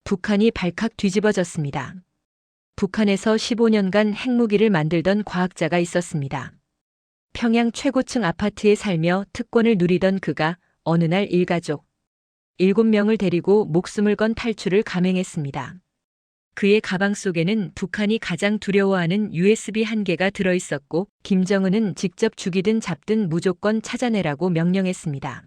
북한이 발칵 뒤집어졌습니다. 북한에서 15년간 핵무기를 만들던 과학자가 있었습니다. 평양 최고층 아파트에 살며 특권을 누리던 그가 어느 날 일가족 7명을 데리고 목숨을 건 탈출을 감행했습니다. 그의 가방 속에는 북한이 가장 두려워하는 USB 한 개가 들어있었고 김정은은 직접 죽이든 잡든 무조건 찾아내라고 명령했습니다.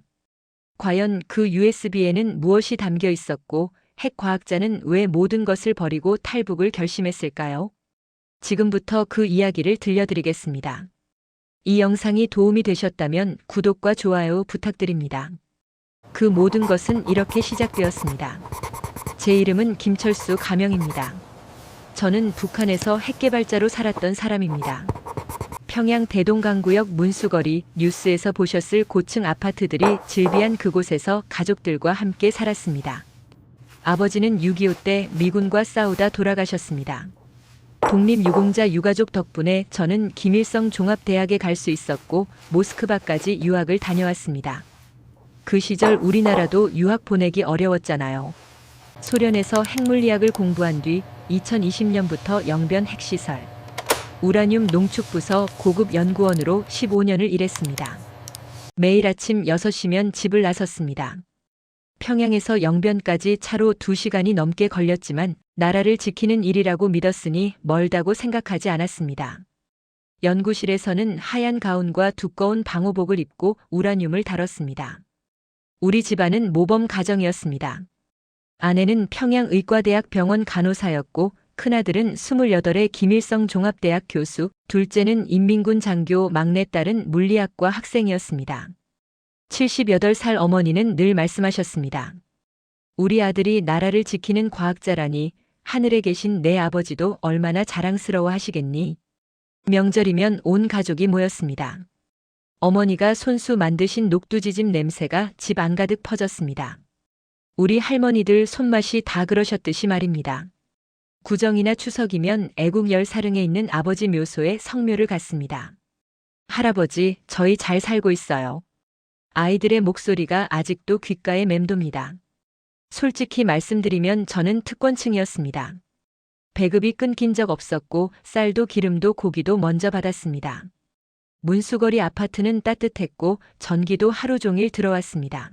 과연 그 USB에는 무엇이 담겨 있었고 핵과학자는 왜 모든 것을 버리고 탈북을 결심했을까요? 지금부터 그 이야기를 들려드리겠습니다. 이 영상이 도움이 되셨다면 구독과 좋아요 부탁드립니다. 그 모든 것은 이렇게 시작되었습니다. 제 이름은 김철수 가명입니다. 저는 북한에서 핵개발자로 살았던 사람입니다. 평양 대동강구역 문수거리 뉴스에서 보셨을 고층 아파트들이 즐비한 그곳에서 가족들과 함께 살았습니다. 아버지는 6.25 때 미군과 싸우다 돌아가셨습니다. 독립유공자 유가족 덕분에 저는 김일성 종합대학에 갈 수 있었고 모스크바까지 유학을 다녀왔습니다. 그 시절 우리나라도 유학 보내기 어려웠잖아요. 소련에서 핵물리학을 공부한 뒤 2020년부터 영변 핵시설, 우라늄 농축부서 고급 연구원으로 15년을 일했습니다. 매일 아침 6시면 집을 나섰습니다. 평양에서 영변까지 차로 2시간이 넘게 걸렸지만 나라를 지키는 일이라고 믿었으니 멀다고 생각하지 않았습니다. 연구실에서는 하얀 가운과 두꺼운 방호복을 입고 우라늄을 다뤘습니다. 우리 집안은 모범 가정이었습니다. 아내는 평양의과대학 병원 간호사였고 큰아들은 28의 김일성 종합대학 교수, 둘째는 인민군 장교, 막내딸은 물리학과 학생이었습니다. 78살 어머니는 늘 말씀하셨습니다. 우리 아들이 나라를 지키는 과학자라니 하늘에 계신 내 아버지도 얼마나 자랑스러워 하시겠니? 명절이면 온 가족이 모였습니다. 어머니가 손수 만드신 녹두지짐 냄새가 집 안가득 퍼졌습니다. 우리 할머니들 손맛이 다 그러셨듯이 말입니다. 구정이나 추석이면 애국 열사릉에 있는 아버지 묘소에 성묘를 갔습니다. 할아버지, 저희 잘 살고 있어요. 아이들의 목소리가 아직도 귓가에 맴돕니다. 솔직히 말씀드리면 저는 특권층이었습니다. 배급이 끊긴 적 없었고 쌀도 기름도 고기도 먼저 받았습니다. 문수거리 아파트는 따뜻했고 전기도 하루 종일 들어왔습니다.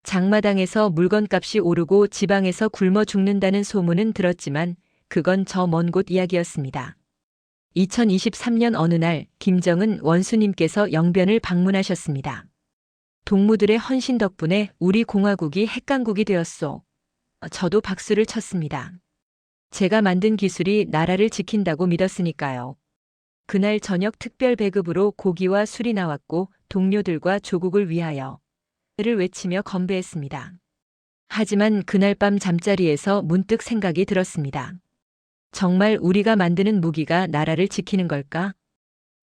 장마당에서 물건값이 오르고 지방에서 굶어 죽는다는 소문은 들었지만 그건 저 먼 곳 이야기였습니다. 2023년 어느 날 김정은 원수님께서 영변을 방문하셨습니다. 동무들의 헌신 덕분에 우리 공화국이 핵강국이 되었소. 저도 박수를 쳤습니다. 제가 만든 기술이 나라를 지킨다고 믿었으니까요. 그날 저녁 특별 배급으로 고기와 술이 나왔고 동료들과 조국을 위하여 를 외치며 건배했습니다. 하지만 그날 밤 잠자리에서 문득 생각이 들었습니다. 정말 우리가 만드는 무기가 나라를 지키는 걸까?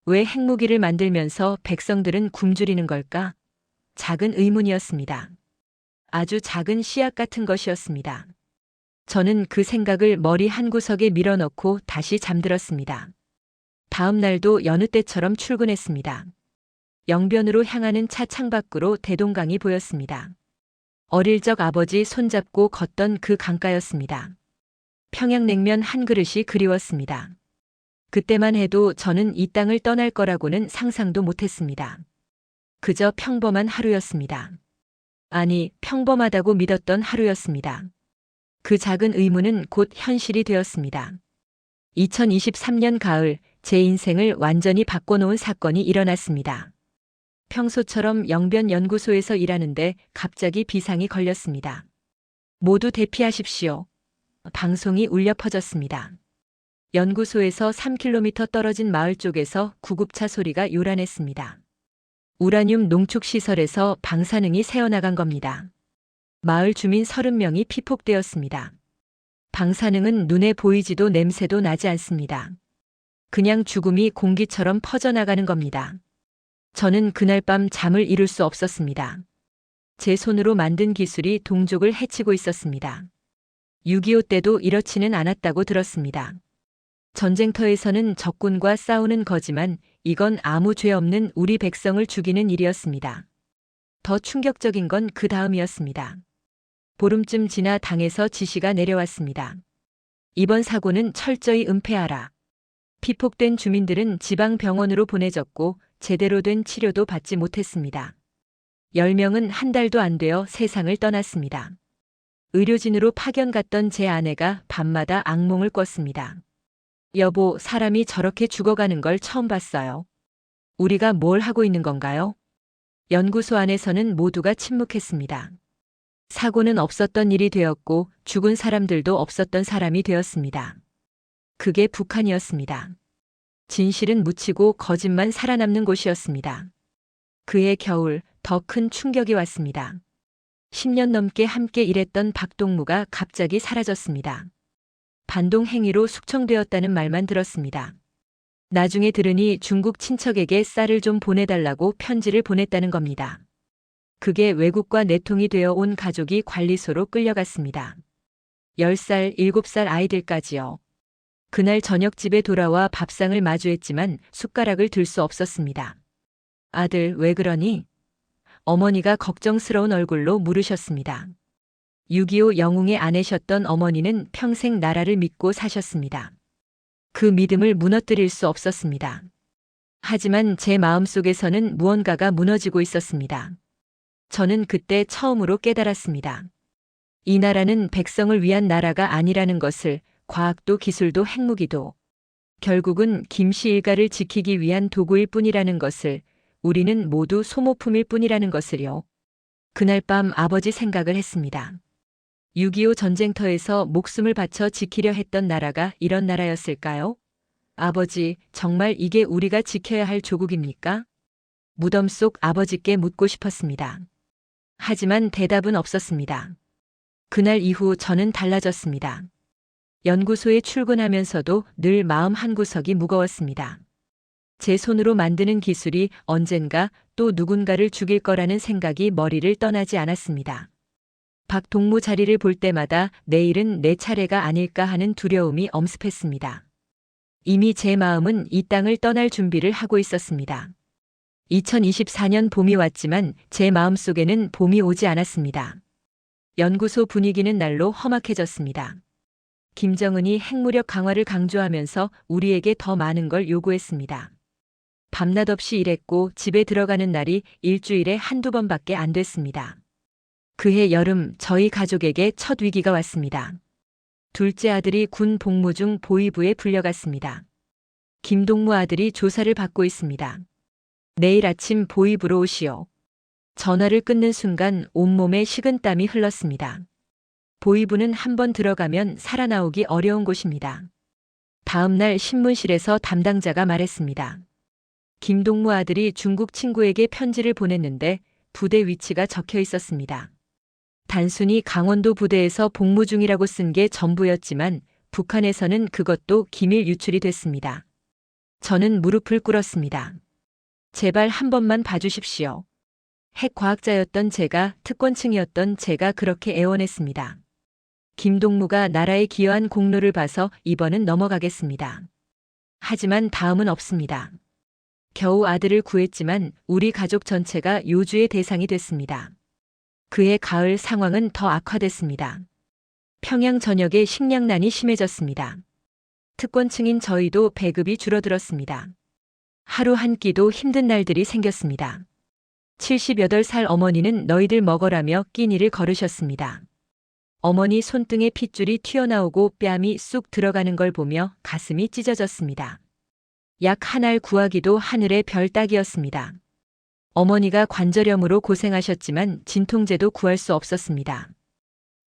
왜 핵무기를 만들면서 백성들은 굶주리는 걸까? 작은 의문이었습니다. 아주 작은 씨앗 같은 것이었습니다. 저는 그 생각을 머리 한구석에 밀어넣고 다시 잠들었습니다. 다음 날도 여느 때처럼 출근했습니다. 영변으로 향하는 차 창밖으로 대동강이 보였습니다. 어릴 적 아버지 손잡고 걷던 그 강가였습니다. 평양냉면 한 그릇이 그리웠습니다. 그때만 해도 저는 이 땅을 떠날 거라고는 상상도 못했습니다. 그저 평범한 하루였습니다. 아니, 평범하다고 믿었던 하루였습니다. 그 작은 의문은 곧 현실이 되었습니다. 2023년 가을, 제 인생을 완전히 바꿔놓은 사건이 일어났습니다. 평소처럼 영변 연구소에서 일하는데 갑자기 비상이 걸렸습니다. 모두 대피하십시오. 방송이 울려 퍼졌습니다. 연구소에서 3km 떨어진 마을 쪽에서 구급차 소리가 요란했습니다. 우라늄 농축시설에서 방사능이 새어나간 겁니다. 마을 주민 30명이 피폭되었습니다. 방사능은 눈에 보이지도 냄새도 나지 않습니다. 그냥 죽음이 공기처럼 퍼져나가는 겁니다. 저는 그날 밤 잠을 이룰 수 없었습니다. 제 손으로 만든 기술이 동족을 해치고 있었습니다. 6.25 때도 이렇지는 않았다고 들었습니다. 전쟁터에서는 적군과 싸우는 거지만 이건 아무 죄 없는 우리 백성을 죽이는 일이었습니다. 더 충격적인 건 그 다음이었습니다. 보름쯤 지나 당에서 지시가 내려왔습니다. 이번 사고는 철저히 은폐하라. 피폭된 주민들은 지방병원으로 보내졌고 제대로 된 치료도 받지 못했습니다. 10명은 한 달도 안 되어 세상을 떠났습니다. 의료진으로 파견 갔던 제 아내가 밤마다 악몽을 꿨습니다. 여보, 사람이 저렇게 죽어가는 걸 처음 봤어요. 우리가 뭘 하고 있는 건가요? 연구소 안에서는 모두가 침묵했습니다. 사고는 없었던 일이 되었고 죽은 사람들도 없었던 사람이 되었습니다. 그게 북한이었습니다. 진실은 묻히고 거짓만 살아남는 곳이었습니다. 그해 겨울 더 큰 충격이 왔습니다. 10년 넘게 함께 일했던 박동무가 갑자기 사라졌습니다. 반동 행위로 숙청되었다는 말만 들었습니다. 나중에 들으니 중국 친척에게 쌀을 좀 보내달라고 편지를 보냈다는 겁니다. 그게 외국과 내통이 되어 온 가족이 관리소로 끌려갔습니다. 10살, 7살 아이들까지요. 그날 저녁 집에 돌아와 밥상을 마주했지만 숟가락을 들 수 없었습니다. 아들, 왜 그러니? 어머니가 걱정스러운 얼굴로 물으셨습니다. 6.25 영웅의 아내셨던 어머니는 평생 나라를 믿고 사셨습니다. 그 믿음을 무너뜨릴 수 없었습니다. 하지만 제 마음속에서는 무언가가 무너지고 있었습니다. 저는 그때 처음으로 깨달았습니다. 이 나라는 백성을 위한 나라가 아니라는 것을, 과학도 기술도 핵무기도 결국은 김씨 일가를 지키기 위한 도구일 뿐이라는 것을, 우리는 모두 소모품일 뿐이라는 것을요. 그날 밤 아버지 생각을 했습니다. 6.25 전쟁터에서 목숨을 바쳐 지키려 했던 나라가 이런 나라였을까요? 아버지, 정말 이게 우리가 지켜야 할 조국입니까? 무덤 속 아버지께 묻고 싶었습니다. 하지만 대답은 없었습니다. 그날 이후 저는 달라졌습니다. 연구소에 출근하면서도 늘 마음 한구석이 무거웠습니다. 제 손으로 만드는 기술이 언젠가 또 누군가를 죽일 거라는 생각이 머리를 떠나지 않았습니다. 박동무 자리를 볼 때마다 내일은 내 차례가 아닐까 하는 두려움이 엄습했습니다. 이미 제 마음은 이 땅을 떠날 준비를 하고 있었습니다. 2024년 봄이 왔지만 제 마음속에는 봄이 오지 않았습니다. 연구소 분위기는 날로 험악해졌습니다. 김정은이 핵무력 강화를 강조하면서 우리에게 더 많은 걸 요구했습니다. 밤낮 없이 일했고 집에 들어가는 날이 일주일에 한두 번밖에 안 됐습니다. 그해 여름 저희 가족에게 첫 위기가 왔습니다. 둘째 아들이 군 복무 중 보위부에 불려갔습니다. 김동무 아들이 조사를 받고 있습니다. 내일 아침 보위부로 오시오. 전화를 끊는 순간 온몸에 식은땀이 흘렀습니다. 보위부는 한번 들어가면 살아나오기 어려운 곳입니다. 다음 날 신문실에서 담당자가 말했습니다. 김동무 아들이 중국 친구에게 편지를 보냈는데 부대 위치가 적혀 있었습니다. 단순히 강원도 부대에서 복무 중이라고 쓴 게 전부였지만 북한에서는 그것도 기밀 유출이 됐습니다. 저는 무릎을 꿇었습니다. 제발 한 번만 봐주십시오. 핵과학자였던 제가, 특권층이었던 제가 그렇게 애원했습니다. 김동무가 나라에 기여한 공로를 봐서 이번은 넘어가겠습니다. 하지만 다음은 없습니다. 겨우 아들을 구했지만 우리 가족 전체가 요주의 대상이 됐습니다. 그해 가을 상황은 더 악화됐습니다. 평양 전역에 식량난이 심해졌습니다. 특권층인 저희도 배급이 줄어들었습니다. 하루 한 끼도 힘든 날들이 생겼습니다. 78살 어머니는 너희들 먹어라며 끼니를 거르셨습니다. 어머니 손등에 핏줄이 튀어나오고 뺨이 쑥 들어가는 걸 보며 가슴이 찢어졌습니다. 약 한 알 구하기도 하늘의 별 따기였습니다. 어머니가 관절염으로 고생하셨지만 진통제도 구할 수 없었습니다.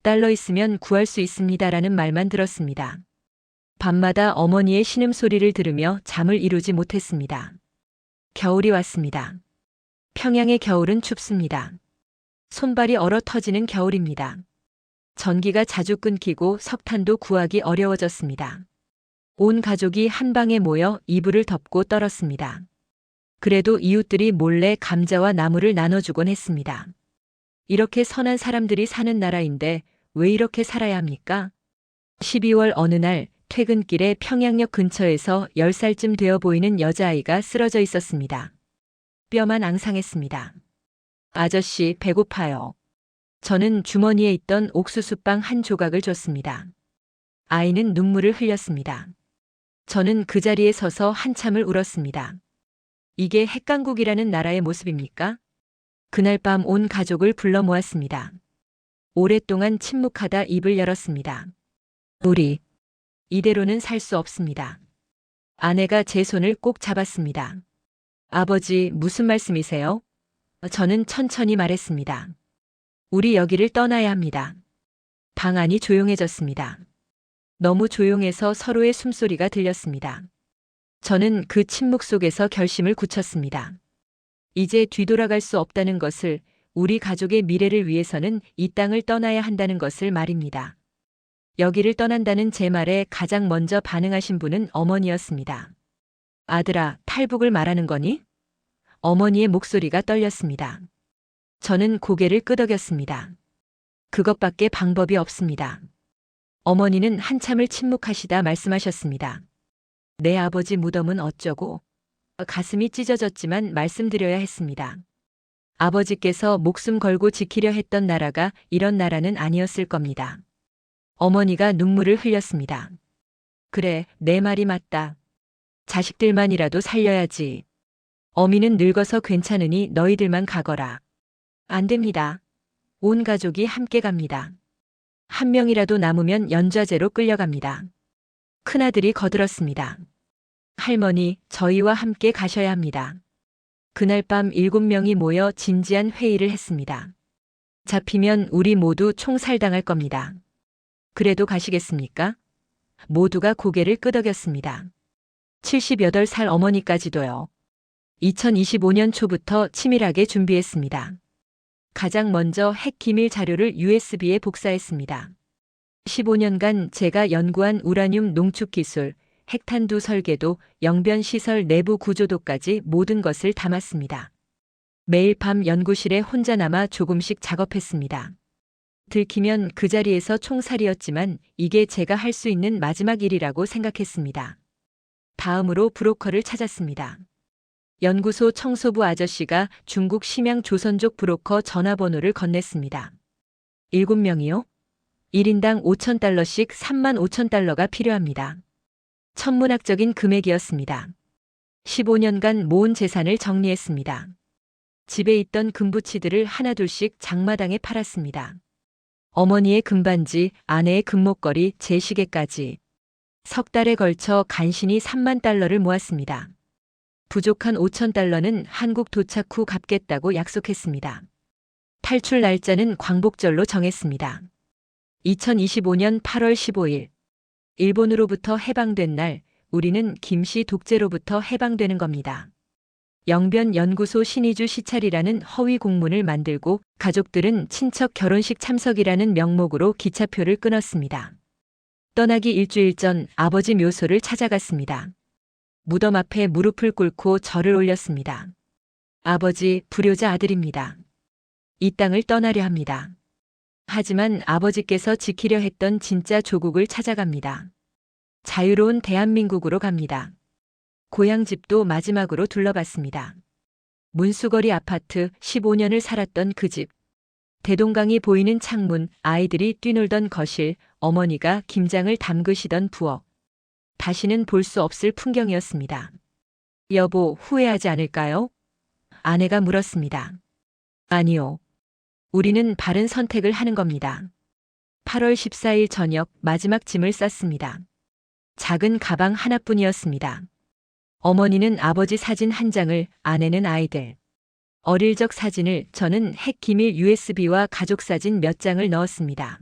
달러 있으면 구할 수 있습니다라는 말만 들었습니다. 밤마다 어머니의 신음소리를 들으며 잠을 이루지 못했습니다. 겨울이 왔습니다. 평양의 겨울은 춥습니다. 손발이 얼어 터지는 겨울입니다. 전기가 자주 끊기고 석탄도 구하기 어려워졌습니다. 온 가족이 한 방에 모여 이불을 덮고 떨었습니다. 그래도 이웃들이 몰래 감자와 나물을 나눠주곤 했습니다. 이렇게 선한 사람들이 사는 나라인데 왜 이렇게 살아야 합니까? 12월 어느 날 퇴근길에 평양역 근처에서 10살쯤 되어 보이는 여자아이가 쓰러져 있었습니다. 뼈만 앙상했습니다. 아저씨, 배고파요. 저는 주머니에 있던 옥수수빵 한 조각을 줬습니다. 아이는 눈물을 흘렸습니다. 저는 그 자리에 서서 한참을 울었습니다. 이게 핵강국이라는 나라의 모습입니까? 그날 밤 온 가족을 불러 모았습니다. 오랫동안 침묵하다 입을 열었습니다. 우리 이대로는 살 수 없습니다. 아내가 제 손을 꼭 잡았습니다. 아버지, 무슨 말씀이세요? 저는 천천히 말했습니다. 우리 여기를 떠나야 합니다. 방 안이 조용해졌습니다. 너무 조용해서 서로의 숨소리가 들렸습니다. 저는 그 침묵 속에서 결심을 굳혔습니다. 이제 뒤돌아갈 수 없다는 것을, 우리 가족의 미래를 위해서는 이 땅을 떠나야 한다는 것을 말입니다. 여기를 떠난다는 제 말에 가장 먼저 반응하신 분은 어머니였습니다. 아들아, 탈북을 말하는 거니? 어머니의 목소리가 떨렸습니다. 저는 고개를 끄덕였습니다. 그것밖에 방법이 없습니다. 어머니는 한참을 침묵하시다 말씀하셨습니다. 내 아버지 무덤은 어쩌고? 가슴이 찢어졌지만 말씀드려야 했습니다. 아버지께서 목숨 걸고 지키려 했던 나라가 이런 나라는 아니었을 겁니다. 어머니가 눈물을 흘렸습니다. 그래, 내 말이 맞다. 자식들만이라도 살려야지. 어미는 늙어서 괜찮으니 너희들만 가거라. 안 됩니다. 온 가족이 함께 갑니다. 한 명이라도 남으면 연좌제로 끌려갑니다. 큰아들이 거들었습니다. 할머니, 저희와 함께 가셔야 합니다. 그날 밤 7명이 모여 진지한 회의를 했습니다. 잡히면 우리 모두 총살당할 겁니다. 그래도 가시겠습니까? 모두가 고개를 끄덕였습니다. 78살 어머니까지도요. 2025년 초부터 치밀하게 준비했습니다. 가장 먼저 핵 기밀 자료를 USB에 복사했습니다. 15년간 제가 연구한 우라늄 농축 기술, 핵탄두 설계도, 영변 시설 내부 구조도까지 모든 것을 담았습니다. 매일 밤 연구실에 혼자 남아 조금씩 작업했습니다. 들키면 그 자리에서 총살이었지만 이게 제가 할 수 있는 마지막 일이라고 생각했습니다. 다음으로 브로커를 찾았습니다. 연구소 청소부 아저씨가 중국 심양 조선족 브로커 전화번호를 건넸습니다. 7명이요? 1인당 5,000달러씩 35,000달러가 필요합니다. 천문학적인 금액이었습니다. 15년간 모은 재산을 정리했습니다. 집에 있던 금부치들을 하나둘씩 장마당에 팔았습니다. 어머니의 금반지, 아내의 금목걸이, 제 시계까지. 석 달에 걸쳐 간신히 3만 달러를 모았습니다. 부족한 5,000달러는 한국 도착 후 갚겠다고 약속했습니다. 탈출 날짜는 광복절로 정했습니다. 2025년 8월 15일. 일본으로부터 해방된 날, 우리는 김씨 독재로부터 해방되는 겁니다. 영변 연구소 신의주 시찰이라는 허위 공문을 만들고 가족들은 친척 결혼식 참석이라는 명목으로 기차표를 끊었습니다. 떠나기 일주일 전 아버지 묘소를 찾아갔습니다. 무덤 앞에 무릎을 꿇고 절을 올렸습니다. 아버지, 불효자 아들입니다. 이 땅을 떠나려 합니다. 하지만 아버지께서 지키려 했던 진짜 조국을 찾아갑니다. 자유로운 대한민국으로 갑니다. 고향집도 마지막으로 둘러봤습니다. 문수거리 아파트, 15년을 살았던 그 집. 대동강이 보이는 창문, 아이들이 뛰놀던 거실, 어머니가 김장을 담그시던 부엌. 다시는 볼 수 없을 풍경이었습니다. 여보, 후회하지 않을까요? 아내가 물었습니다. 아니요. 우리는 바른 선택을 하는 겁니다. 8월 14일 저녁 마지막 짐을 쌌습니다. 작은 가방 하나뿐이었습니다. 어머니는 아버지 사진 한 장을, 아내는 아이들. 어릴 적 사진을, 저는 핵 기밀 USB와 가족 사진 몇 장을 넣었습니다.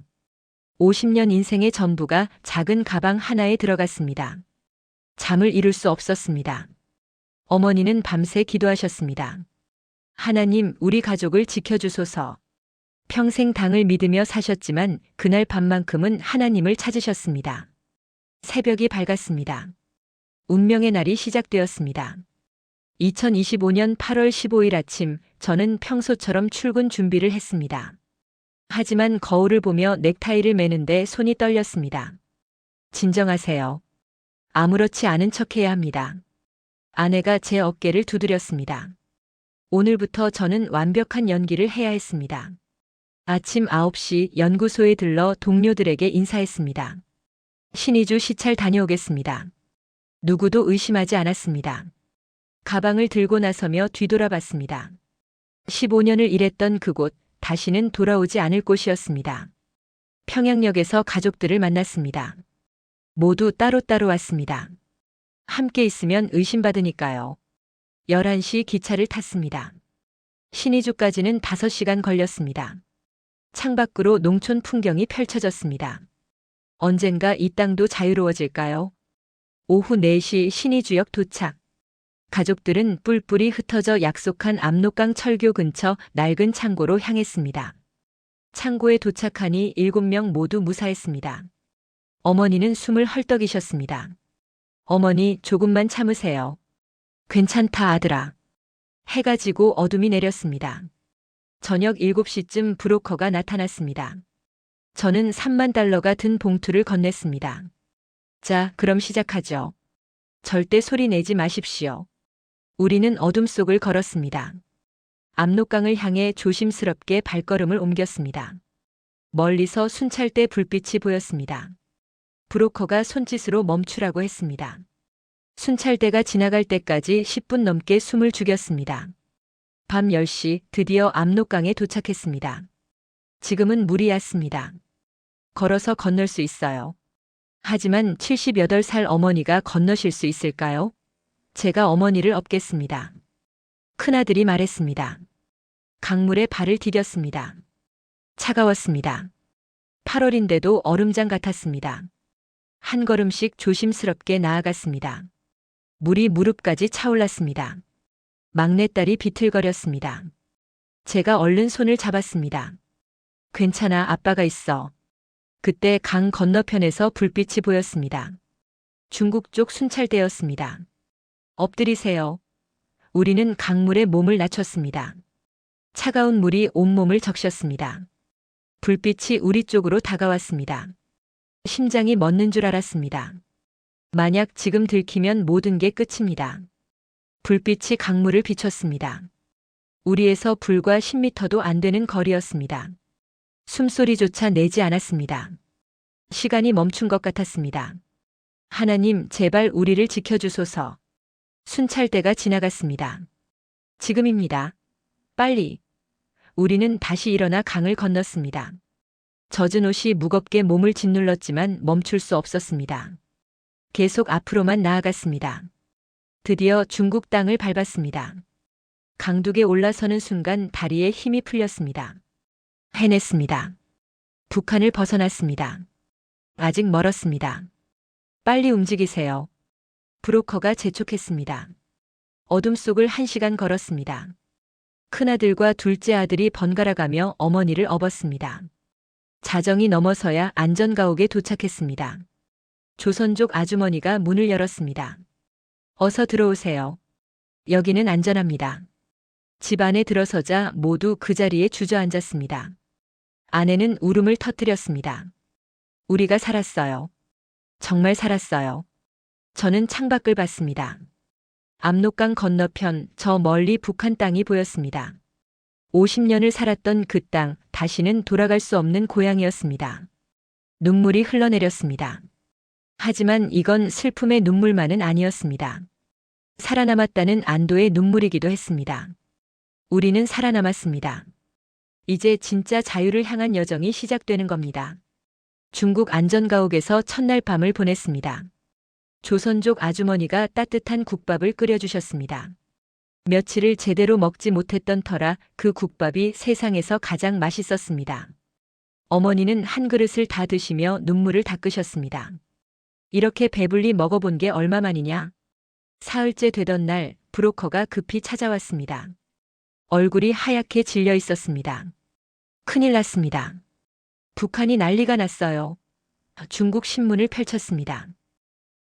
50년 인생의 전부가 작은 가방 하나에 들어갔습니다. 잠을 이룰 수 없었습니다. 어머니는 밤새 기도하셨습니다. 하나님, 우리 가족을 지켜주소서. 평생 당을 믿으며 사셨지만 그날 밤만큼은 하나님을 찾으셨습니다. 새벽이 밝았습니다. 운명의 날이 시작되었습니다. 2025년 8월 15일 아침, 저는 평소처럼 출근 준비를 했습니다. 하지만 거울을 보며 넥타이를 매는데 손이 떨렸습니다. 진정하세요. 아무렇지 않은 척해야 합니다. 아내가 제 어깨를 두드렸습니다. 오늘부터 저는 완벽한 연기를 해야 했습니다. 아침 9시 연구소에 들러 동료들에게 인사했습니다. 신의주 시찰 다녀오겠습니다. 누구도 의심하지 않았습니다. 가방을 들고 나서며 뒤돌아봤습니다. 15년을 일했던 그곳, 다시는 돌아오지 않을 곳이었습니다. 평양역에서 가족들을 만났습니다. 모두 따로따로 왔습니다. 함께 있으면 의심받으니까요. 11시 기차를 탔습니다. 신의주까지는 5시간 걸렸습니다. 창밖으로 농촌 풍경이 펼쳐졌습니다. 언젠가 이 땅도 자유로워질까요? 오후 4시 신의주역 도착. 가족들은 뿔뿔이 흩어져 약속한 압록강 철교 근처 낡은 창고로 향했습니다. 창고에 도착하니 7명 모두 무사했습니다. 어머니는 숨을 헐떡이셨습니다. 어머니, 조금만 참으세요. 괜찮다, 아들아. 해가 지고 어둠이 내렸습니다. 저녁 7시쯤 브로커가 나타났습니다. 저는 3만 달러가 든 봉투를 건넸습니다. 자, 그럼 시작하죠. 절대 소리 내지 마십시오. 우리는 어둠 속을 걸었습니다. 압록강을 향해 조심스럽게 발걸음을 옮겼습니다. 멀리서 순찰대 불빛이 보였습니다. 브로커가 손짓으로 멈추라고 했습니다. 순찰대가 지나갈 때까지 10분 넘게 숨을 죽였습니다. 밤 10시 드디어 압록강에 도착했습니다. 지금은 물이 얕습니다. 걸어서 건널 수 있어요. 하지만 78살 어머니가 건너실 수 있을까요? 제가 어머니를 업겠습니다. 큰아들이 말했습니다. 강물에 발을 디뎠습니다. 차가웠습니다. 8월인데도 얼음장 같았습니다. 한 걸음씩 조심스럽게 나아갔습니다. 물이 무릎까지 차올랐습니다. 막내딸이 비틀거렸습니다. 제가 얼른 손을 잡았습니다. 괜찮아, 아빠가 있어. 그때 강 건너편에서 불빛이 보였습니다. 중국 쪽 순찰대였습니다. 엎드리세요. 우리는 강물에 몸을 낮췄습니다. 차가운 물이 온몸을 적셨습니다. 불빛이 우리 쪽으로 다가왔습니다. 심장이 멎는 줄 알았습니다. 만약 지금 들키면 모든 게 끝입니다. 불빛이 강물을 비췄습니다. 우리에서 불과 10m도 안 되는 거리였습니다. 숨소리조차 내지 않았습니다. 시간이 멈춘 것 같았습니다. 하나님, 제발 우리를 지켜주소서. 순찰대가 지나갔습니다. 지금입니다. 빨리. 우리는 다시 일어나 강을 건넜습니다. 젖은 옷이 무겁게 몸을 짓눌렀지만 멈출 수 없었습니다. 계속 앞으로만 나아갔습니다. 드디어 중국 땅을 밟았습니다. 강둑에 올라서는 순간 다리에 힘이 풀렸습니다. 해냈습니다. 북한을 벗어났습니다. 아직 멀었습니다. 빨리 움직이세요. 브로커가 재촉했습니다. 어둠 속을 1시간 걸었습니다. 큰아들과 둘째 아들이 번갈아가며 어머니를 업었습니다. 자정이 넘어서야 안전가옥에 도착했습니다. 조선족 아주머니가 문을 열었습니다. 어서 들어오세요. 여기는 안전합니다. 집 안에 들어서자 모두 그 자리에 주저앉았습니다. 아내는 울음을 터뜨렸습니다. 우리가 살았어요. 정말 살았어요. 저는 창밖을 봤습니다. 압록강 건너편 저 멀리 북한 땅이 보였습니다. 50년을 살았던 그 땅, 다시는 돌아갈 수 없는 고향이었습니다. 눈물이 흘러내렸습니다. 하지만 이건 슬픔의 눈물만은 아니었습니다. 살아남았다는 안도의 눈물이기도 했습니다. 우리는 살아남았습니다. 이제 진짜 자유를 향한 여정이 시작되는 겁니다. 중국 안전가옥에서 첫날 밤을 보냈습니다. 조선족 아주머니가 따뜻한 국밥을 끓여주셨습니다. 며칠을 제대로 먹지 못했던 터라 그 국밥이 세상에서 가장 맛있었습니다. 어머니는 한 그릇을 다 드시며 눈물을 닦으셨습니다. 이렇게 배불리 먹어본 게 얼마만이냐? 사흘째 되던 날 브로커가 급히 찾아왔습니다. 얼굴이 하얗게 질려 있었습니다. 큰일 났습니다. 북한이 난리가 났어요. 중국 신문을 펼쳤습니다.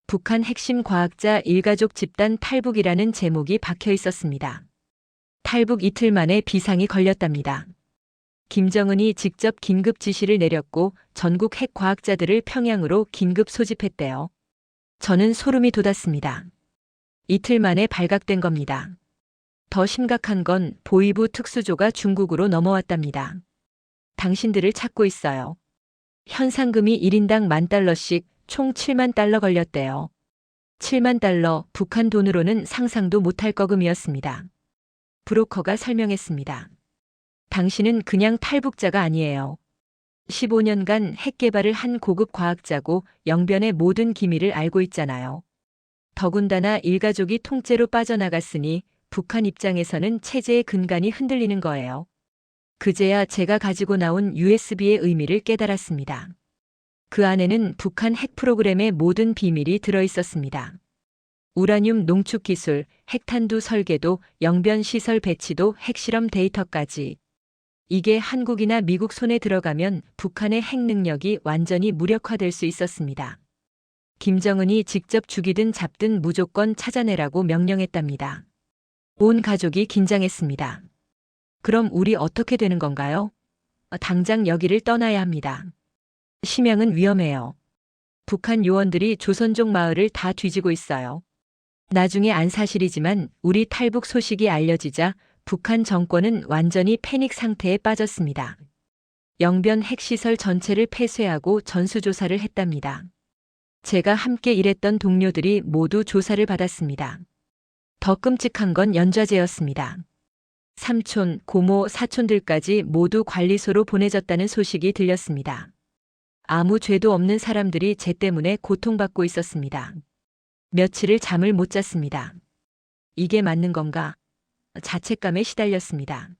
북한 핵심 과학자 일가족 집단 탈북이라는 제목이 박혀 있었습니다. 탈북 이틀 만에 비상이 걸렸답니다. 김정은이 직접 긴급 지시를 내렸고 전국 핵 과학자들을 평양으로 긴급 소집했대요. 저는 소름이 돋았습니다. 이틀 만에 발각된 겁니다. 더 심각한 건 보위부 특수조가 중국으로 넘어왔답니다. 당신들을 찾고 있어요. 현상금이 1인당 $10,000씩 총 $70,000 걸렸대요. $70,000, 북한 돈으로는 상상도 못할 거금이었습니다. 브로커가 설명했습니다. 당신은 그냥 탈북자가 아니에요. 15년간 핵 개발을 한 고급 과학자고 영변의 모든 기밀을 알고 있잖아요. 더군다나 일가족이 통째로 빠져나갔으니 북한 입장에서는 체제의 근간이 흔들리는 거예요. 그제야 제가 가지고 나온 USB의 의미를 깨달았습니다. 그 안에는 북한 핵 프로그램의 모든 비밀이 들어 있었습니다. 우라늄 농축 기술, 핵탄두 설계도, 영변 시설 배치도, 핵실험 데이터까지. 이게 한국이나 미국 손에 들어가면 북한의 핵 능력이 완전히 무력화될 수 있었습니다. 김정은이 직접 죽이든 잡든 무조건 찾아내라고 명령했답니다. 온 가족이 긴장했습니다. 그럼 우리 어떻게 되는 건가요? 당장 여기를 떠나야 합니다. 심양은 위험해요. 북한 요원들이 조선족 마을을 다 뒤지고 있어요. 나중에 안 사실이지만 우리 탈북 소식이 알려지자 북한 정권은 완전히 패닉 상태에 빠졌습니다. 영변 핵시설 전체를 폐쇄하고 전수조사를 했답니다. 제가 함께 일했던 동료들이 모두 조사를 받았습니다. 더 끔찍한 건 연좌제였습니다. 삼촌, 고모, 사촌들까지 모두 관리소로 보내졌다는 소식이 들렸습니다. 아무 죄도 없는 사람들이 제 때문에 고통받고 있었습니다. 며칠을 잠을 못 잤습니다. 이게 맞는 건가? 자책감에 시달렸습니다.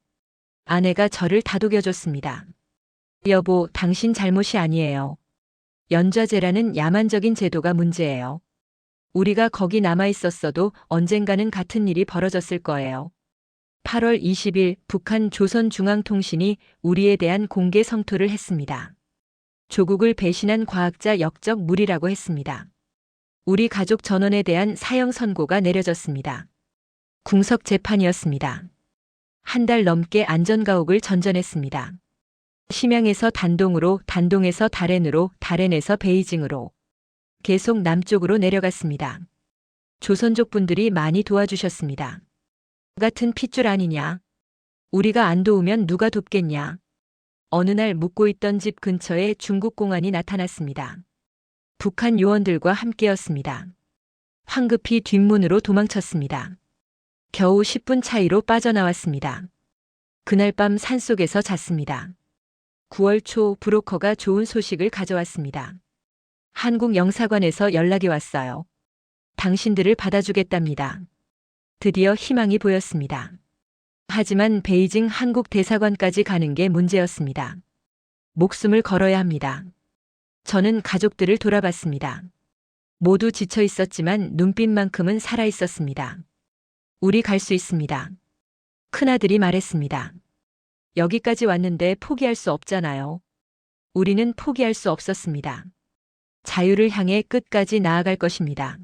아내가 저를 다독여줬습니다. 여보, 당신 잘못이 아니에요. 연좌제라는 야만적인 제도가 문제예요. 우리가 거기 남아 있었어도 언젠가는 같은 일이 벌어졌을 거예요. 8월 20일 북한 조선중앙통신이 우리에 대한 공개 성토를 했습니다. 조국을 배신한 과학자 역적 무리라고 했습니다. 우리 가족 전원에 대한 사형 선고가 내려졌습니다. 궁석 재판이었습니다. 한 달 넘게 안전가옥을 전전했습니다. 심양에서 단동으로, 단동에서 다롄으로, 다롄에서 베이징으로 계속 남쪽으로 내려갔습니다. 조선족 분들이 많이 도와주셨습니다. 같은 핏줄 아니냐? 우리가 안 도우면 누가 돕겠냐? 어느 날 묵고 있던 집 근처에 중국 공안이 나타났습니다. 북한 요원들과 함께였습니다. 황급히 뒷문으로 도망쳤습니다. 겨우 10분 차이로 빠져나왔습니다. 그날 밤 산속에서 잤습니다. 9월 초 브로커가 좋은 소식을 가져왔습니다. 한국 영사관에서 연락이 왔어요. 당신들을 받아주겠답니다. 드디어 희망이 보였습니다. 하지만 베이징 한국 대사관까지 가는 게 문제였습니다. 목숨을 걸어야 합니다. 저는 가족들을 돌아봤습니다. 모두 지쳐 있었지만 눈빛만큼은 살아 있었습니다. 우리 갈 수 있습니다. 큰아들이 말했습니다. 여기까지 왔는데 포기할 수 없잖아요. 우리는 포기할 수 없었습니다. 자유를 향해 끝까지 나아갈 것입니다.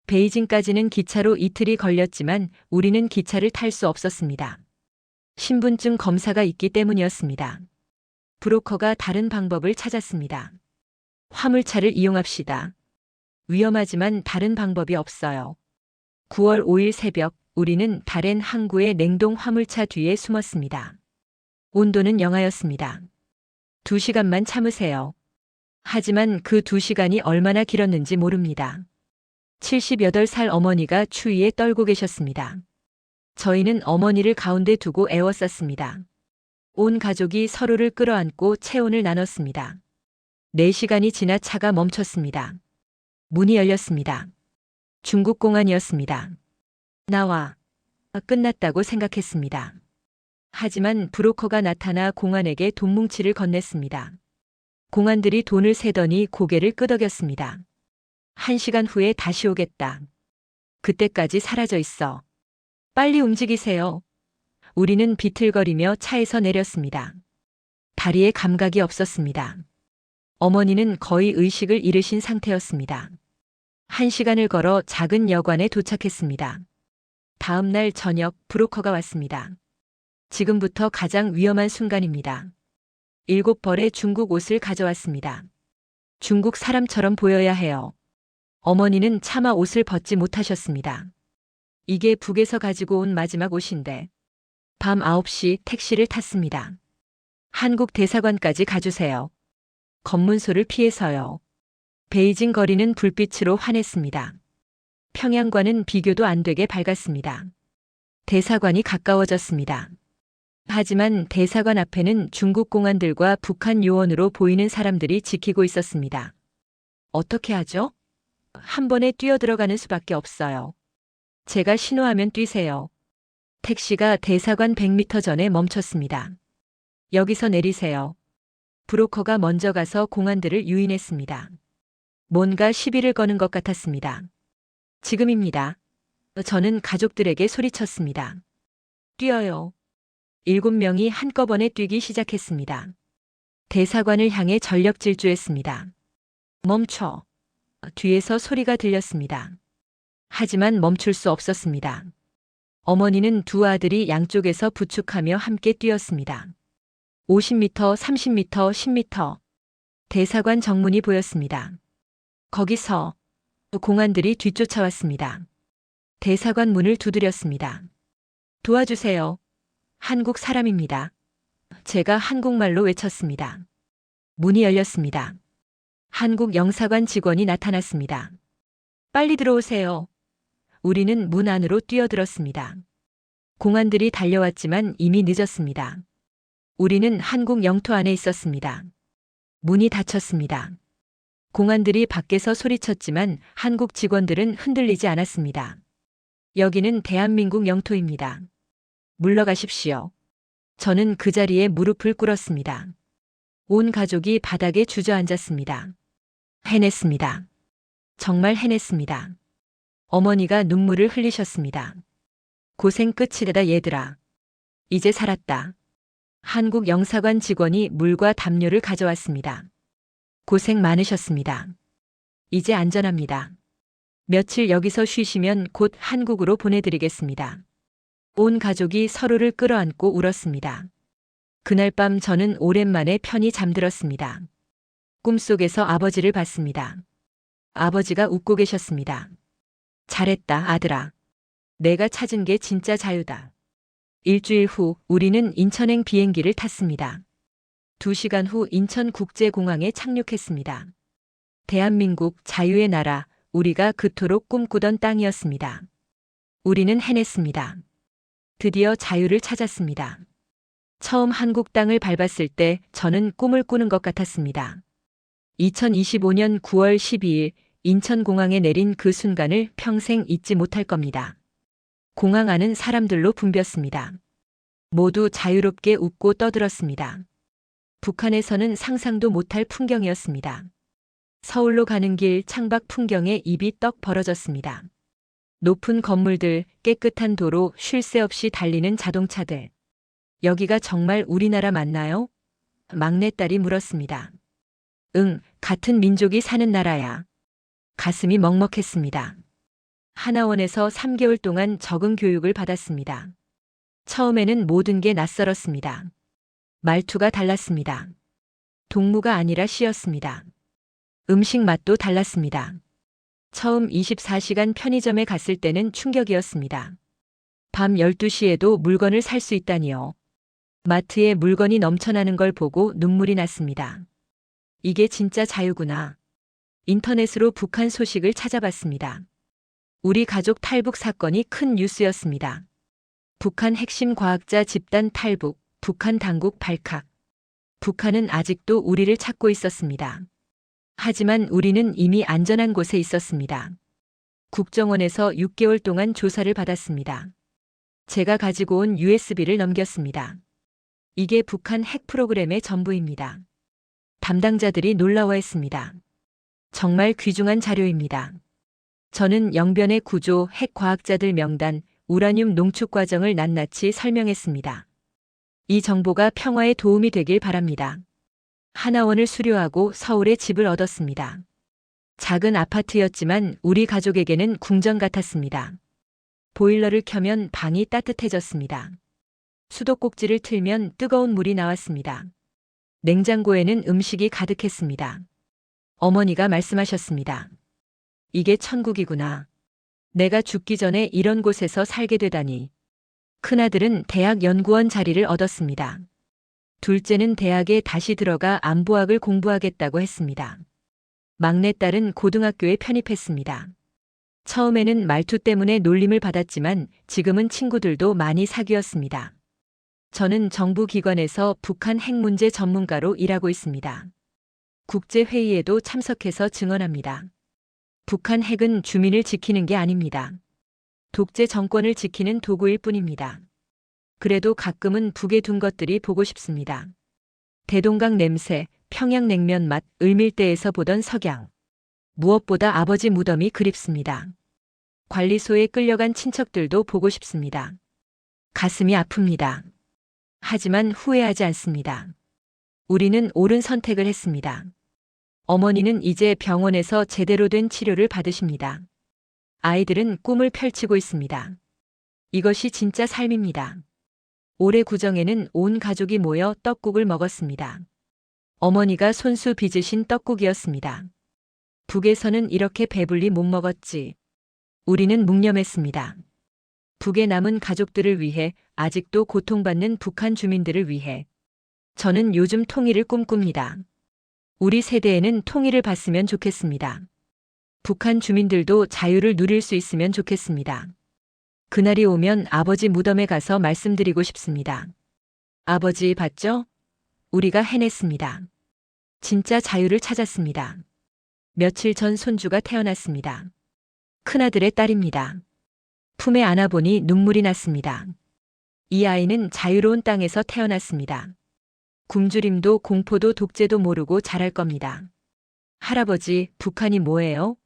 베이징까지는 기차로 이틀이 걸렸지만 우리는 기차를 탈 수 없었습니다. 신분증 검사가 있기 때문이었습니다. 브로커가 다른 방법을 찾았습니다. 화물차를 이용합시다. 위험하지만 다른 방법이 없어요. 9월 5일 새벽 우리는 다롄 항구의 냉동 화물차 뒤에 숨었습니다. 온도는 영하였습니다. 2시간만 참으세요. 하지만 그 2시간이 얼마나 길었는지 모릅니다. 78살 어머니가 추위에 떨고 계셨습니다. 저희는 어머니를 가운데 두고 애워쌌습니다. 온 가족이 서로를 끌어안고 체온을 나눴습니다. 4시간이 지나 차가 멈췄습니다. 문이 열렸습니다. 중국 공안이었습니다. 나와. 끝났다고 생각했습니다. 하지만 브로커가 나타나 공안에게 돈 뭉치를 건넸습니다. 공안들이 돈을 세더니 고개를 끄덕였습니다. 1시간 후에 다시 오겠다. 그때까지 사라져 있어. 빨리 움직이세요. 우리는 비틀거리며 차에서 내렸습니다. 다리에 감각이 없었습니다. 어머니는 거의 의식을 잃으신 상태였습니다. 1시간을 걸어 작은 여관에 도착했습니다. 다음 날 저녁 브로커가 왔습니다. 지금부터 가장 위험한 순간입니다. 7벌의 중국 옷을 가져왔습니다. 중국 사람처럼 보여야 해요. 어머니는 차마 옷을 벗지 못하셨습니다. 이게 북에서 가지고 온 마지막 옷인데. 밤 9시 택시를 탔습니다. 한국 대사관까지 가주세요. 검문소를 피해서요. 베이징 거리는 불빛으로 환했습니다. 평양과는 비교도 안 되게 밝았습니다. 대사관이 가까워졌습니다. 하지만 대사관 앞에는 중국 공안들과 북한 요원으로 보이는 사람들이 지키고 있었습니다. 어떻게 하죠? 한 번에 뛰어들어가는 수밖에 없어요. 제가 신호하면 뛰세요. 택시가 대사관 100m 전에 멈췄습니다. 여기서 내리세요. 브로커가 먼저 가서 공안들을 유인했습니다. 뭔가 시비를 거는 것 같았습니다. 지금입니다. 저는 가족들에게 소리쳤습니다. 뛰어요. 7명이 한꺼번에 뛰기 시작했습니다. 대사관을 향해 전력 질주했습니다. 멈춰. 뒤에서 소리가 들렸습니다. 하지만 멈출 수 없었습니다. 어머니는 두 아들이 양쪽에서 부축하며 함께 뛰었습니다. 50m, 30m, 10m. 대사관 정문이 보였습니다. 거기서 공안들이 뒤쫓아왔습니다. 대사관 문을 두드렸습니다. 도와주세요. 한국 사람입니다. 제가 한국말로 외쳤습니다. 문이 열렸습니다. 한국 영사관 직원이 나타났습니다. 빨리 들어오세요. 우리는 문 안으로 뛰어들었습니다. 공안들이 달려왔지만 이미 늦었습니다. 우리는 한국 영토 안에 있었습니다. 문이 닫혔습니다. 공안들이 밖에서 소리쳤지만 한국 직원들은 흔들리지 않았습니다. 여기는 대한민국 영토입니다. 물러가십시오. 저는 그 자리에 무릎을 꿇었습니다. 온 가족이 바닥에 주저앉았습니다. 해냈습니다. 정말 해냈습니다. 어머니가 눈물을 흘리셨습니다. 고생 끝이다 얘들아. 이제 살았다. 한국 영사관 직원이 물과 담요를 가져왔습니다. 고생 많으셨습니다. 이제 안전합니다. 며칠 여기서 쉬시면 곧 한국으로 보내드리겠습니다. 온 가족이 서로를 끌어안고 울었습니다. 그날 밤 저는 오랜만에 편히 잠들었습니다. 꿈속에서 아버지를 봤습니다. 아버지가 웃고 계셨습니다. 잘했다, 아들아. 내가 찾은 게 진짜 자유다. 일주일 후 우리는 인천행 비행기를 탔습니다. 2시간 후 인천국제공항에 착륙했습니다. 대한민국 자유의 나라, 우리가 그토록 꿈꾸던 땅이었습니다. 우리는 해냈습니다. 드디어 자유를 찾았습니다. 처음 한국 땅을 밟았을 때 저는 꿈을 꾸는 것 같았습니다. 2025년 9월 12일 인천공항에 내린 그 순간을 평생 잊지 못할 겁니다. 공항 안은 사람들로 붐볐습니다. 모두 자유롭게 웃고 떠들었습니다. 북한에서는 상상도 못할 풍경이었습니다. 서울로 가는 길 창밖 풍경에 입이 떡 벌어졌습니다. 높은 건물들, 깨끗한 도로, 쉴 새 없이 달리는 자동차들. 여기가 정말 우리나라 맞나요? 막내딸이 물었습니다. 응, 같은 민족이 사는 나라야. 가슴이 먹먹했습니다. 하나원에서 3개월 동안 적응 교육을 받았습니다. 처음에는 모든 게 낯설었습니다. 말투가 달랐습니다. 동무가 아니라 시였습니다. 음식 맛도 달랐습니다. 처음 24시간 편의점에 갔을 때는 충격이었습니다. 밤 12시에도 물건을 살 수 있다니요. 마트에 물건이 넘쳐나는 걸 보고 눈물이 났습니다. 이게 진짜 자유구나. 인터넷으로 북한 소식을 찾아봤습니다. 우리 가족 탈북 사건이 큰 뉴스였습니다. 북한 핵심 과학자 집단 탈북, 북한 당국 발칵. 북한은 아직도 우리를 찾고 있었습니다. 하지만 우리는 이미 안전한 곳에 있었습니다. 국정원에서 6개월 동안 조사를 받았습니다. 제가 가지고 온 USB를 넘겼습니다. 이게 북한 핵 프로그램의 전부입니다. 담당자들이 놀라워했습니다. 정말 귀중한 자료입니다. 저는 영변의 구조, 핵 과학자들 명단, 우라늄 농축 과정을 낱낱이 설명했습니다. 이 정보가 평화에 도움이 되길 바랍니다. 하나원을 수료하고 서울에 집을 얻었습니다. 작은 아파트였지만 우리 가족에게는 궁전 같았습니다. 보일러를 켜면 방이 따뜻해졌습니다. 수도꼭지를 틀면 뜨거운 물이 나왔습니다. 냉장고에는 음식이 가득했습니다. 어머니가 말씀하셨습니다. 이게 천국이구나. 내가 죽기 전에 이런 곳에서 살게 되다니. 큰아들은 대학 연구원 자리를 얻었습니다. 둘째는 대학에 다시 들어가 안보학을 공부하겠다고 했습니다. 막내딸은 고등학교에 편입했습니다. 처음에는 말투 때문에 놀림을 받았지만 지금은 친구들도 많이 사귀었습니다. 저는 정부기관에서 북한 핵 문제 전문가로 일하고 있습니다. 국제회의에도 참석해서 증언합니다. 북한 핵은 주민을 지키는 게 아닙니다. 독재 정권을 지키는 도구일 뿐입니다. 그래도 가끔은 북에 둔 것들이 보고 싶습니다. 대동강 냄새, 평양냉면 맛, 을밀대에서 보던 석양. 무엇보다 아버지 무덤이 그립습니다. 관리소에 끌려간 친척들도 보고 싶습니다. 가슴이 아픕니다. 하지만 후회하지 않습니다. 우리는 옳은 선택을 했습니다. 어머니는 이제 병원에서 제대로 된 치료를 받으십니다. 아이들은 꿈을 펼치고 있습니다. 이것이 진짜 삶입니다. 올해 구정에는 온 가족이 모여 떡국을 먹었습니다. 어머니가 손수 빚으신 떡국이었습니다. 북에서는 이렇게 배불리 못 먹었지. 우리는 묵념했습니다. 북에 남은 가족들을 위해, 아직도 고통받는 북한 주민들을 위해. 저는 요즘 통일을 꿈꿉니다. 우리 세대에는 통일을 봤으면 좋겠습니다. 북한 주민들도 자유를 누릴 수 있으면 좋겠습니다. 그날이 오면 아버지 무덤에 가서 말씀드리고 싶습니다. 아버지 봤죠? 우리가 해냈습니다. 진짜 자유를 찾았습니다. 며칠 전 손주가 태어났습니다. 큰아들의 딸입니다. 품에 안아보니 눈물이 났습니다. 이 아이는 자유로운 땅에서 태어났습니다. 굶주림도 공포도 독재도 모르고 자랄 겁니다. 할아버지, 북한이 뭐예요?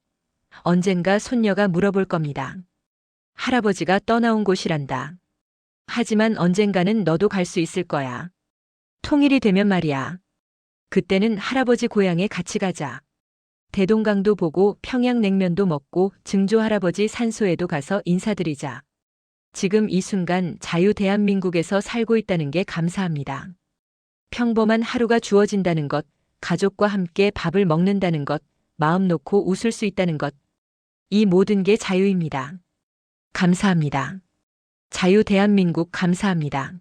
언젠가 손녀가 물어볼 겁니다. 할아버지가 떠나온 곳이란다. 하지만 언젠가는 너도 갈 수 있을 거야. 통일이 되면 말이야. 그때는 할아버지 고향에 같이 가자. 대동강도 보고 평양냉면도 먹고 증조 할아버지 산소에도 가서 인사드리자. 지금 이 순간 자유 대한민국에서 살고 있다는 게 감사합니다. 평범한 하루가 주어진다는 것, 가족과 함께 밥을 먹는다는 것, 마음 놓고 웃을 수 있다는 것. 이 모든 게 자유입니다. 감사합니다. 자유 대한민국 감사합니다.